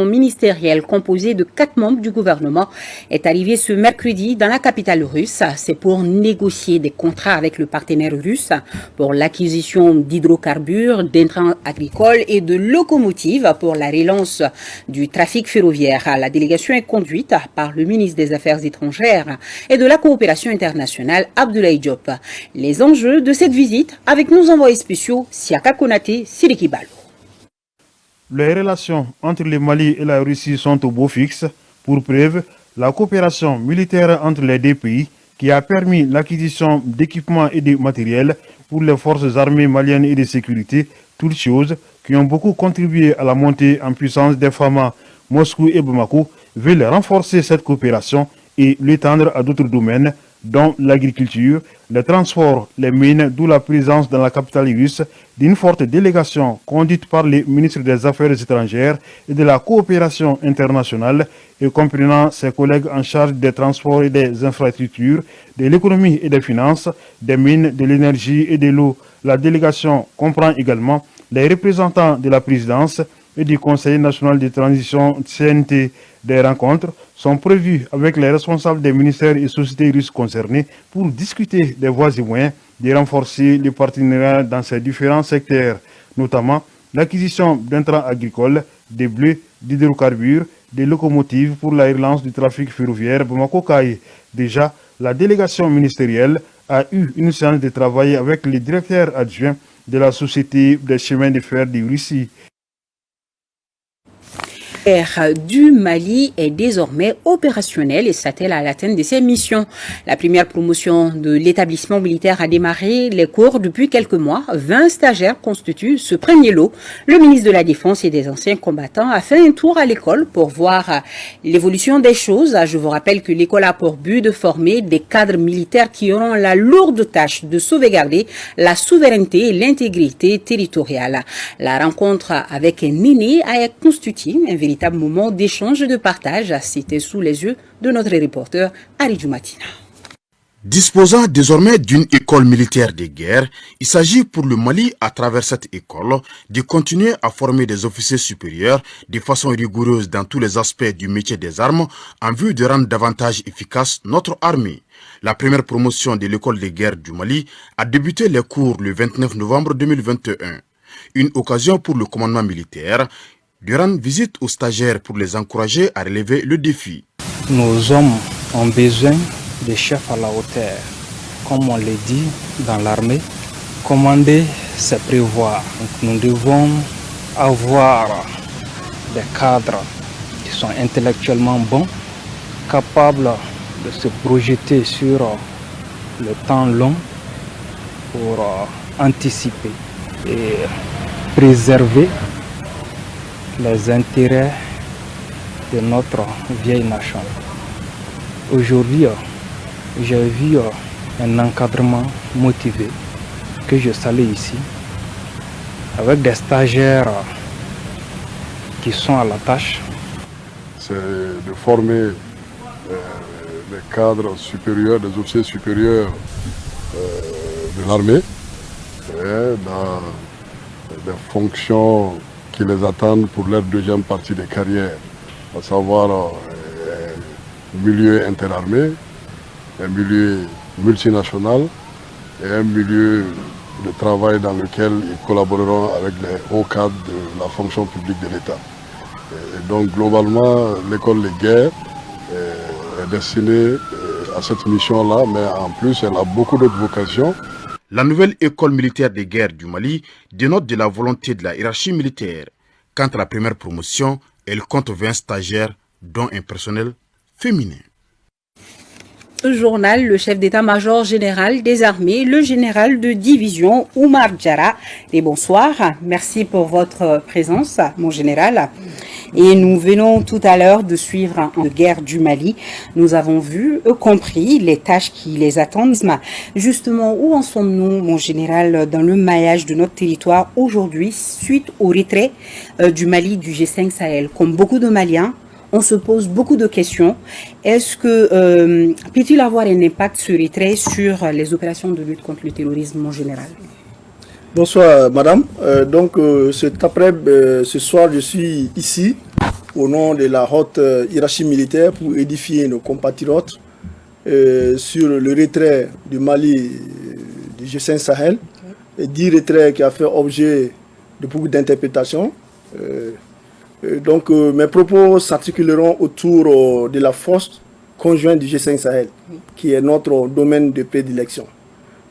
Ministériel composé de 4 membres du gouvernement est arrivé ce mercredi dans la capitale russe. C'est pour négocier des contrats avec le partenaire russe pour l'acquisition d'hydrocarbures, d'intrants agricoles et de locomotives pour la relance du trafic ferroviaire. La délégation est conduite par le ministre des Affaires étrangères et de la coopération internationale, Abdoulaye Diop. Les enjeux de cette visite avec nos envoyés spéciaux, Siaka Konaté, Sidiki Balou. Les relations entre le Mali et la Russie sont au beau fixe. Pour preuve, la coopération militaire entre les deux pays qui a permis l'acquisition d'équipements et de matériel pour les forces armées maliennes et de sécurité, toutes choses qui ont beaucoup contribué à la montée en puissance des FAMA, Moscou et Bamako, veulent renforcer cette coopération et l'étendre à d'autres domaines, dont l'agriculture, les transports, les mines, d'où la présence dans la capitale russe d'une forte délégation conduite par le ministre des Affaires étrangères et de la coopération internationale et comprenant ses collègues en charge des transports et des infrastructures, de l'économie et des finances, des mines, de l'énergie et de l'eau. La délégation comprend également les représentants de la présidence et du Conseil national de transition CNT. Des rencontres sont prévues avec les responsables des ministères et sociétés russes concernés pour discuter des voies et moyens de renforcer les partenariats dans ces différents secteurs, notamment l'acquisition d'intrants agricoles, des blés, d'hydrocarbures, des locomotives pour la relance du trafic ferroviaire Bamako-Kaye. Déjà, la délégation ministérielle a eu une séance de travail avec le directeur adjoint de la Société des chemins de fer de Russie. L'air du Mali est désormais opérationnel et s'attelle à l'atteinte de ses missions. La première promotion de l'établissement militaire a démarré les cours depuis quelques mois. 20 stagiaires constituent ce premier lot. Le ministre de la Défense et des anciens combattants a fait un tour à l'école pour voir l'évolution des choses. Je vous rappelle que l'école a pour but de former des cadres militaires qui auront la lourde tâche de sauvegarder la souveraineté et l'intégrité territoriale. La rencontre avec Néné a constitué un véritable moment d'échange et de partage. C'était sous les yeux de notre reporter Aridou Matina. Disposant désormais d'une école militaire de guerre, il s'agit pour le Mali, à travers cette école, de continuer à former des officiers supérieurs de façon rigoureuse dans tous les aspects du métier des armes en vue de rendre davantage efficace notre armée. La première promotion de l'école de guerre du Mali a débuté les cours le 29 novembre 2021. Une occasion pour le commandement militaire de rendre visite aux stagiaires pour les encourager à relever le défi. Nos hommes ont besoin de chefs à la hauteur. Comme on le dit dans l'armée, commander, c'est prévoir. Donc nous devons avoir des cadres qui sont intellectuellement bons, capables de se projeter sur le temps long pour anticiper et préserver les intérêts de notre vieille nation. Aujourd'hui, j'ai vu un encadrement motivé que je salue ici, avec des stagiaires qui sont à la tâche. C'est de former des cadres supérieurs, des officiers supérieurs de l'armée dans des fonctions qui les attendent pour leur deuxième partie de carrière, à savoir un milieu interarmé, un milieu multinational et un milieu de travail dans lequel ils collaboreront avec les hauts cadres de la fonction publique de l'État. Et donc globalement, l'école de guerre est destinée à cette mission-là, mais en plus elle a beaucoup d'autres vocations. La nouvelle école militaire de guerre du Mali dénote de la volonté de la hiérarchie militaire. Quant à la première promotion, elle compte 20 stagiaires, dont un personnel féminin. Journal, le chef d'état-major général des armées, le général de division Oumar Diarra. Et bonsoir, merci pour votre présence, mon général. Et nous venons tout à l'heure de suivre une guerre du Mali. Nous avons vu, compris les tâches qui les attendent. Justement, où en sommes-nous, mon général, dans le maillage de notre territoire aujourd'hui, suite au retrait du Mali du G5 Sahel? Comme beaucoup de Maliens, on se pose beaucoup de questions. Est-ce que peut-il avoir un impact ce retrait sur les opérations de lutte contre le terrorisme en général? Bonsoir madame. Donc cet après, ce soir je suis ici au nom de la haute hiérarchie militaire pour édifier nos compatriotes sur le retrait du Mali du G5 Sahel, et 10 retraits qui a fait objet de beaucoup d'interprétations. Donc mes propos s'articuleront autour de la force conjointe du G5 Sahel, qui est notre domaine de prédilection.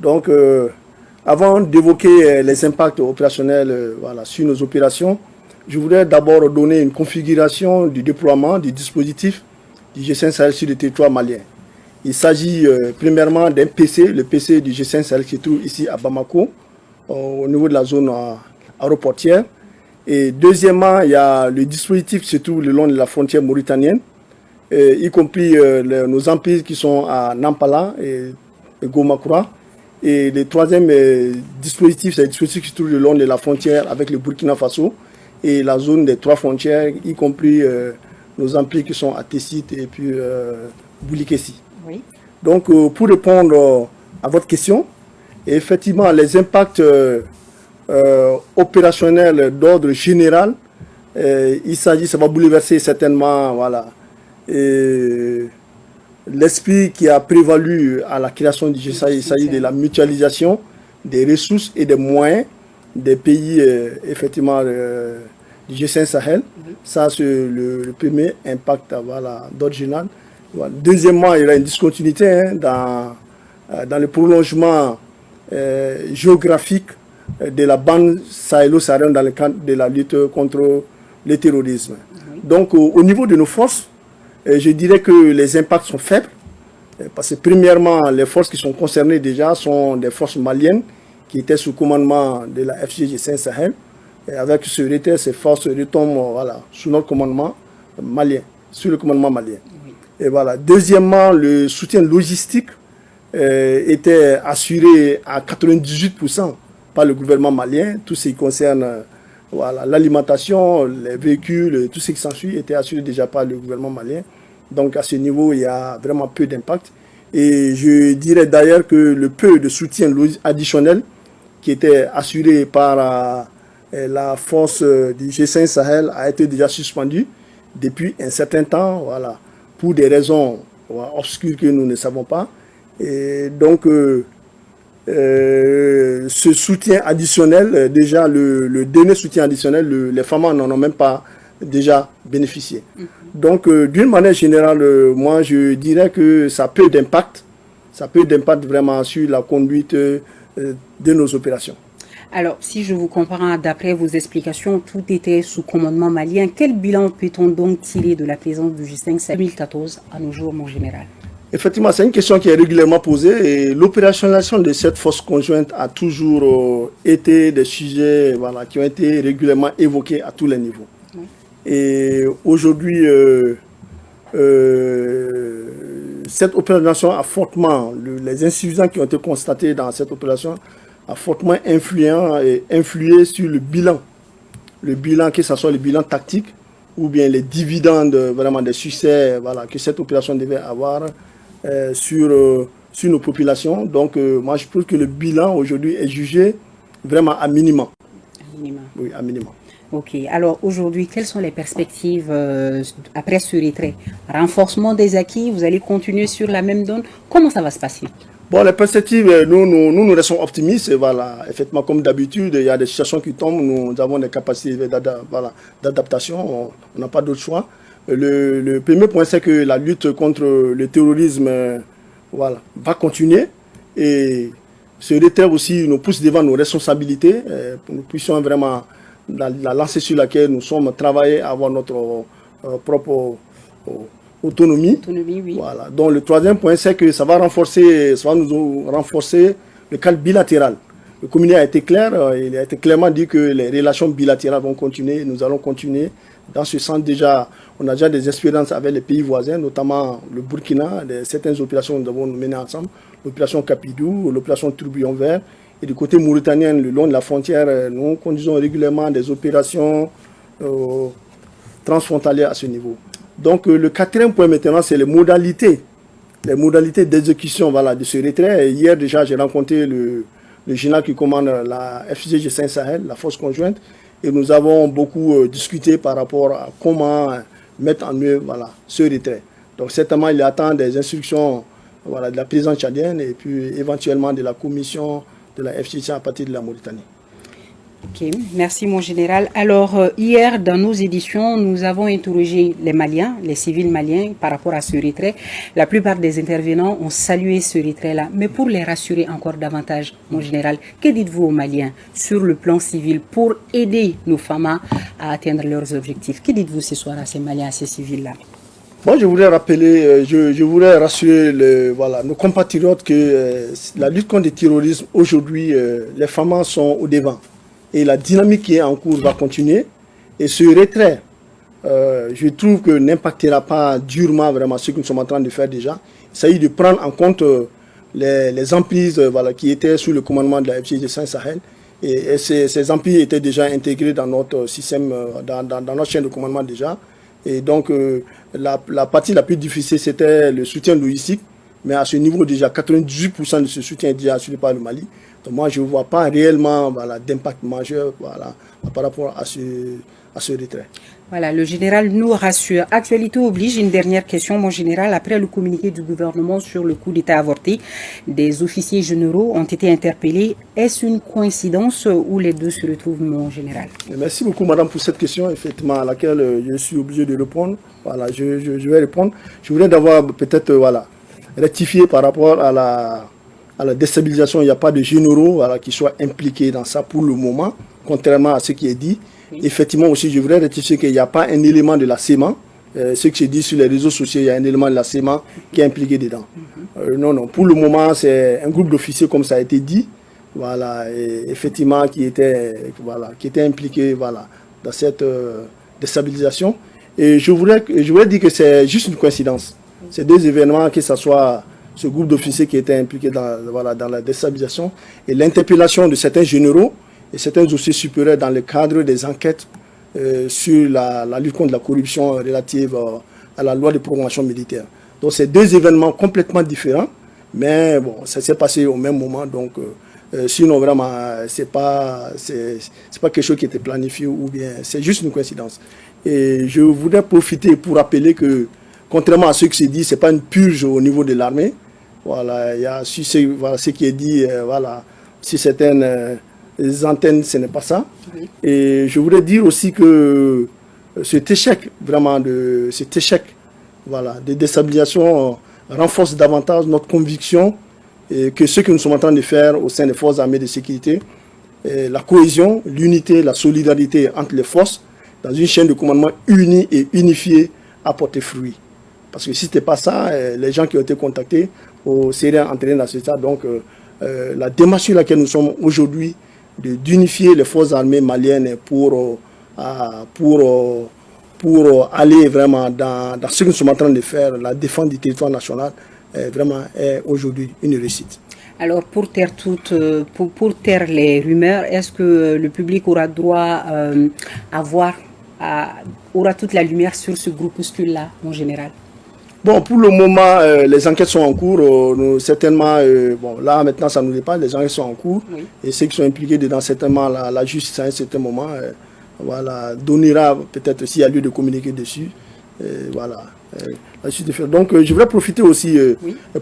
Donc avant d'évoquer les impacts opérationnels sur nos opérations, je voudrais d'abord donner une configuration du déploiement du dispositif du G5 Sahel sur le territoire malien. Il s'agit premièrement d'un PC, le PC du G5 Sahel qui se trouve ici à Bamako, au niveau de la zone aéroportière. Et deuxièmement, il y a le dispositif qui se trouve le long de la frontière mauritanienne, y compris nos emprises qui sont à Nampala et Gomakura. Et le troisième dispositif, c'est le dispositif qui se trouve le long de la frontière avec le Burkina Faso et la zone des 3 frontières, y compris nos emprises qui sont à Tessit et puis Boulikessi. Oui. Donc, pour répondre à votre question, effectivement, les impacts opérationnels d'ordre général, ça va bouleverser certainement l'esprit qui a prévalu à la création du G5. Il s'agit de la mutualisation des ressources et des moyens des pays effectivement du G5 Sahel. Oui. Ça, c'est le premier impact d'ordre général. Deuxièmement, il y aura une discontinuité dans le prolongement géographique de la bande sahélo-saharienne dans le cadre de la lutte contre le terrorisme. Oui. Donc, au niveau de nos forces, je dirais que les impacts sont faibles, parce que premièrement, les forces qui sont concernées déjà sont des forces maliennes qui étaient sous commandement de la FCG5 Sahel. Et avec ce retrait, ces forces retombent sous notre commandement malien, sous le commandement malien. Oui. Et voilà. Deuxièmement, le soutien logistique était assuré à 98% par le gouvernement malien. Tout ce qui concerne l'alimentation, les véhicules, tout ce qui s'ensuit était assuré déjà par le gouvernement malien. Donc à ce niveau, il y a vraiment peu d'impact. Et je dirais d'ailleurs que le peu de soutien additionnel qui était assuré par la force du G5 Sahel a été déjà suspendu depuis un certain temps, pour des raisons obscures que nous ne savons pas. Et donc ce soutien additionnel, déjà le dernier soutien additionnel, les femmes n'en ont même pas déjà bénéficié. Donc d'une manière générale, moi je dirais que ça a peu d'impact vraiment sur la conduite de nos opérations. Alors, si je vous comprends, d'après vos explications, tout était sous commandement malien. Quel bilan peut-on donc tirer de la présence du G5 Sahel 2014 à nos jours, mon général? Effectivement, c'est une question qui est régulièrement posée et l'opérationnalisation de cette force conjointe a toujours été des sujets qui ont été régulièrement évoqués à tous les niveaux. Oui. Et aujourd'hui, cette opération a fortement, les insuffisances qui ont été constatées dans cette opération a fortement influé sur le bilan, que ce soit le bilan tactique ou bien les dividendes vraiment des succès que cette opération devait avoir sur nos populations. Donc moi je trouve que le bilan aujourd'hui est jugé vraiment à minima. Oui, à minima. Ok, alors aujourd'hui, quelles sont les perspectives après ce retrait? Renforcement des acquis, vous allez continuer sur la même donne? Comment ça va se passer? Bon, les perspectives, nous restons optimistes. Et effectivement, comme d'habitude, il y a des situations qui tombent. Nous avons des capacités d'adaptation. On n'a pas d'autre choix. Le premier point, c'est que la lutte contre le terrorisme va continuer. Et ce retrait aussi nous pousse devant nos responsabilités. Pour que nous puissions vraiment, la lancée sur laquelle nous sommes, travailler à avoir notre propre autonomie. Oui. Donc le troisième point, c'est que ça va nous renforcer le cadre bilatéral. Le communiqué a été clair, il a été clairement dit que les relations bilatérales vont continuer, nous allons continuer. Dans ce sens, on a déjà des expériences avec les pays voisins, notamment le Burkina, certaines opérations que nous avons menées ensemble, l'opération Capidou, l'opération Tourbillon Vert. Et du côté mauritanien, le long de la frontière, nous conduisons régulièrement des opérations transfrontalières à ce niveau. Donc le quatrième point maintenant, c'est les modalités d'exécution de ce retrait. Et hier déjà, j'ai rencontré le général qui commande la FCG5 Sahel, la force conjointe, et nous avons beaucoup discuté par rapport à comment mettre en œuvre ce retrait. Donc certainement, il attend des instructions de la présidence tchadienne et puis éventuellement de la commission de la FCC à partir de la Mauritanie. Ok, merci mon général. Alors hier dans nos éditions, nous avons interrogé les Maliens, les civils maliens par rapport à ce retrait. La plupart des intervenants ont salué ce retrait-là. Mais pour les rassurer encore davantage, mon général, que dites-vous aux Maliens sur le plan civil pour aider nos femmes à atteindre leurs objectifs? Que dites-vous ce soir à ces Maliens, à ces civils-là? Moi, je voudrais rappeler, je voudrais rassurer nos compatriotes que la lutte contre le terrorisme, aujourd'hui, les femmes sont au devant. Et la dynamique qui est en cours va continuer. Et ce retrait, je trouve que n'impactera pas durement vraiment ce que nous sommes en train de faire déjà. Il s'agit de prendre en compte les emprises qui étaient sous le commandement de la FCG Sahel. Et ces emprises étaient déjà intégrées dans notre système, dans notre chaîne de commandement déjà. Et donc, la partie la plus difficile, c'était le soutien logistique. Mais à ce niveau, déjà, 98% de ce soutien est déjà assuré par le Mali. Donc moi, je ne vois pas réellement d'impact majeur par rapport à ce retrait. Voilà, le général nous rassure. Actualité oblige, une dernière question, mon général. Après le communiqué du gouvernement sur le coup d'État avorté, des officiers généraux ont été interpellés. Est-ce une coïncidence où les deux se retrouvent, mon général? Merci beaucoup, madame, pour cette question, effectivement, à laquelle je suis obligé de répondre. Voilà, je vais répondre. Je voudrais d'abord peut-être rectifier par rapport à la déstabilisation. Il n'y a pas de généraux qui soient impliqués dans ça pour le moment, contrairement à ce qui est dit. Oui. Effectivement aussi, je voudrais rectifier qu'il n'y a pas un élément de la CEMA. Ce que je dis sur les réseaux sociaux, il y a un élément de la CEMA qui est impliqué dedans. Non, pour le moment, c'est un groupe d'officiers, comme ça a été dit, et effectivement, qui était impliqué dans cette déstabilisation. Et je voudrais dire que c'est juste une coïncidence. Ces deux événements, que ce soit ce groupe d'officiers qui était impliqué dans la déstabilisation et l'interpellation de certains généraux et certains officiers supérieurs dans le cadre des enquêtes sur la lutte contre la corruption relative à la loi de programmation militaire. Donc c'est deux événements complètement différents, mais bon, ça s'est passé au même moment, donc sinon vraiment c'est pas quelque chose qui était planifié ou bien c'est juste une coïncidence. Et je voudrais profiter pour rappeler que contrairement à ce qui s'est dit, ce n'est pas une purge au niveau de l'armée. Voilà, il y a ce qui est dit, si certaines antennes, ce n'est pas ça. Oui. Et je voudrais dire aussi que cet échec de déstabilisation renforce davantage notre conviction que ce que nous sommes en train de faire au sein des forces armées de sécurité, la cohésion, l'unité, la solidarité entre les forces, dans une chaîne de commandement unie et unifiée, a porté fruit. Parce que si ce n'était pas ça, les gens qui ont été contactés seraient entraînés dans ce stade. Donc, la démarche sur laquelle nous sommes aujourd'hui, d'unifier les forces armées maliennes pour aller vraiment dans ce que nous sommes en train de faire, la défense du territoire national, est aujourd'hui une réussite. Alors, pour taire les rumeurs, est-ce que le public aura droit aura toute la lumière sur ce groupuscule-là, en général? Bon, pour le moment, les enquêtes sont en cours. Certainement, là, maintenant, ça nous dépasse. Les enquêtes sont en cours. Oui. Et ceux qui sont impliqués dedans, certainement, la justice, à un certain moment, donnera peut-être s'il y a lieu de communiquer dessus. La suite de faire. Donc, je voudrais profiter aussi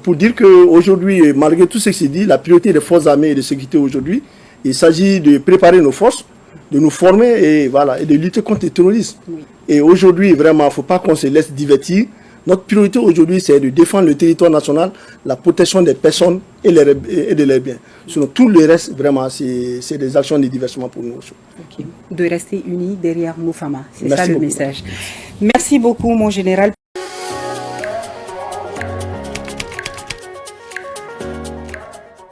pour dire qu'aujourd'hui, malgré tout ce qui s'est dit, la priorité des forces armées et de sécurité aujourd'hui, il s'agit de préparer nos forces, de nous former et de lutter contre le terrorisme. Oui. Et aujourd'hui, vraiment, il ne faut pas qu'on se laisse divertir. Notre priorité aujourd'hui, c'est de défendre le territoire national, la protection des personnes et de leurs biens. Sinon, tout le reste, vraiment, c'est des actions de divertissement pour nous. Okay. De rester unis derrière nos femmes. C'est ça le message. Merci beaucoup, mon général.